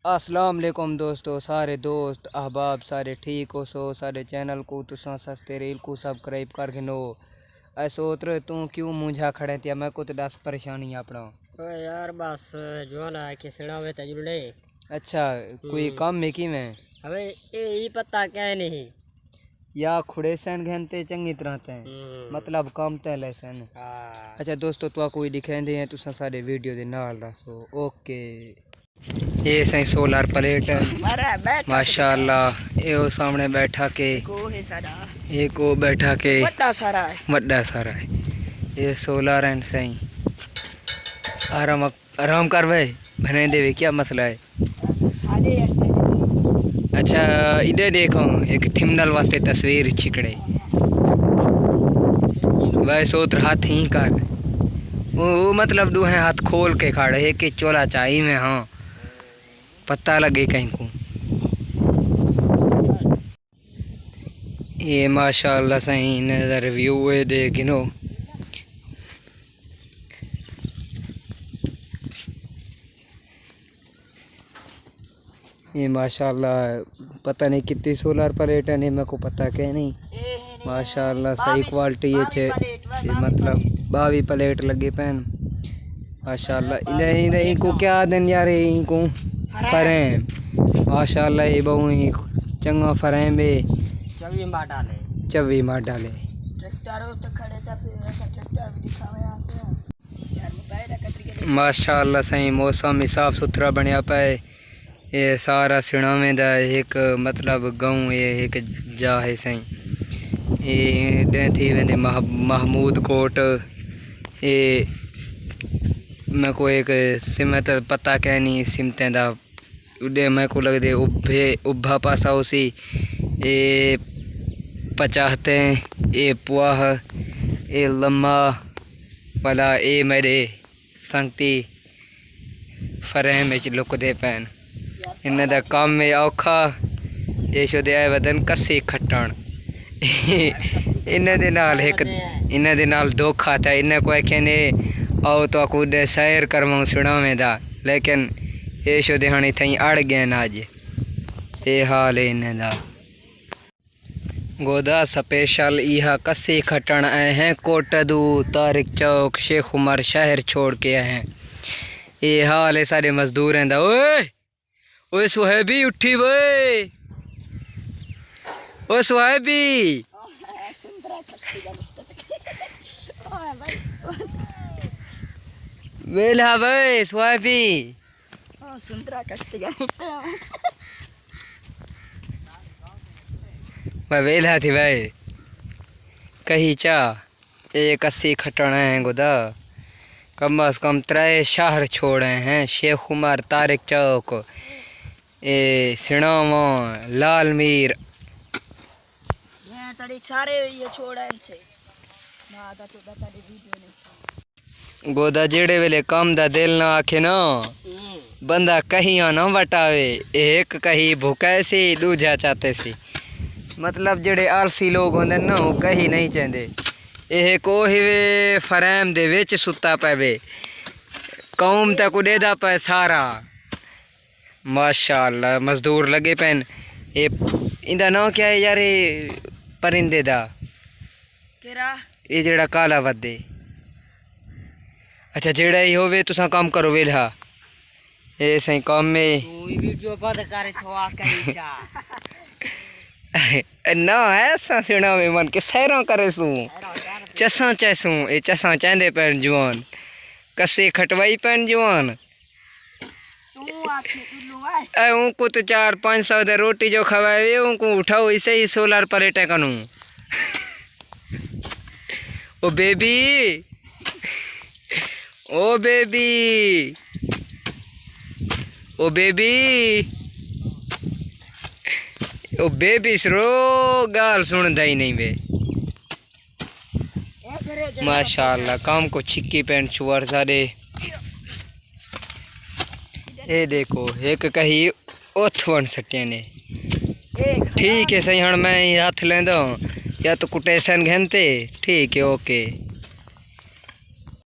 अस्सलाम वालेकुम दोस्तों, सारे दोस्त अहबाब सारे ठीक हो सो सारे चैनल को तुसा सस्ते रील को सब्सक्राइब कर गिनो। ऐसो उतर तू क्यों मुझा खड़े थिया मैं को तो दस परेशानी अपना। ओए यार बस जो ना के सिणावे त जुड़े। अच्छा कोई काम में की मैं हवे ये पता क्या नहीं या खुड़े सन घंटे चंगी तरह ते मतलब काम ते लेसन। अच्छा दोस्तों तो कोई दिखांदे हैं तुसा सारे वीडियो दे नाल रसो। ओके ये सही सोलर प्लेट है माशाल्लाह। ये वो सामने बैठा के एक को बैठा के बड़ा सारा है ये सोलर है सही। आराम कर भाई बने देवे क्या मसला है। अच्छा इधर देखो एक थिमनल वास्ते तस्वीर छिकड़े वह सोच हाथ ही कर वो मतलब दो हैं हाथ खोल के खड़े है कि चोला चाहिए में। हाँ पता लगे कहीं को। ये माशाल्लाह सही नजर व्यू है दे गिनो। ये माशाल्लाह पता नहीं कितनी सोलर प्लेट है नहीं मेरे को पता क्या नहीं। माशाल्लाह सही क्वालिटी है मतलब 22 प्लेट लगे पैन माशाल्लाह। इधर इनको क्या दिन यार इनको फरेम माशाल्लाह ये बहु ही चंगा फरेम है। चवी मार डाले माशाल्लाह सही मौसम साफ सुथरा बनया पाए। ये सारा सिणावे दा एक मतलब गाँव ये एक जा है सही। ये थी वेंदे महमूद कोट। ये मैं को एक सिमत पता क्या नहीं सिमतें दा उड़े मैं को लगदे उभा पासा उसी ये 50 ये पुआह ये लम्मा वाला ये मेरे संगती फरेम में लुक दे पैन इन्हें दा काम में औखा ये शुदे आए वदन कसी खट्टन इन्हें दे नाल एक इन्हें दे नाल धोखा था। इन्हें को कहने आओ तो कूदे सैर करवाऊँ सुनावे दा लेकिन ये शुदे हनी थी अड़ गए ना आज ये हाल है इन्हें दा। गोदा स्पेशल यह कसी खटन आए हैं कोटदू तारिक चौक शेख उमर शहर छोड़ के आए हैं। ये हाल है सारे मजदूर हैं दा। ओए ओए सुहेबी उठी वे ओ सुहेबी वेला भाई सुहेबी मैं वेला थी भाई कही चा एक 80 खटना है गुदा कम अज कम 3 शहर छोड़े हैं शेख उमर तारिक चौक ये सिणावा लाल मीर सारे ये छोड़ा गोदा जेड़े वेले काम दा दिल ना आखे ना बंदा कहीं ना वटावे एक कहीं भूखे सी दूजा चाहते सी मतलब जेड़े आलसी लोग होंदे ना वो कहीं नहीं चाहते। यह कोई फरेम दे विच सुता पवे कौम तक उड़ेदा पे सारा माशाल्लाह मजदूर लगे पैन। ये इंदा ना क्या है यार परिंदे दा ये जेड़ा काला वदे। अच्छा जेड़ा ही होवे तुसा काम करो वेला ये सही काम में ना ऐसा सुना में मन के सैरों करे सू चसा चैसू ये चसा चाहते पैन जवान कसे खटवाई पैन जवान उनको तो 400-500 दे रोटी जो खवाए उनको उठाओ इसे ही सोलर प्लेटें करूँ। ओ बेबी ओ बेबी ओ बेबी ओ बेबी सरो गाल सुनता ही नहीं बे माशाल्लाह काम को छिक्की पैंट छुआर सारे। ये देखो एक कही ओथवन सटे ने ठीक है सही हाँ मैं हाथ लेंदा या तो कुटेसन घंटे ठीक है ओके।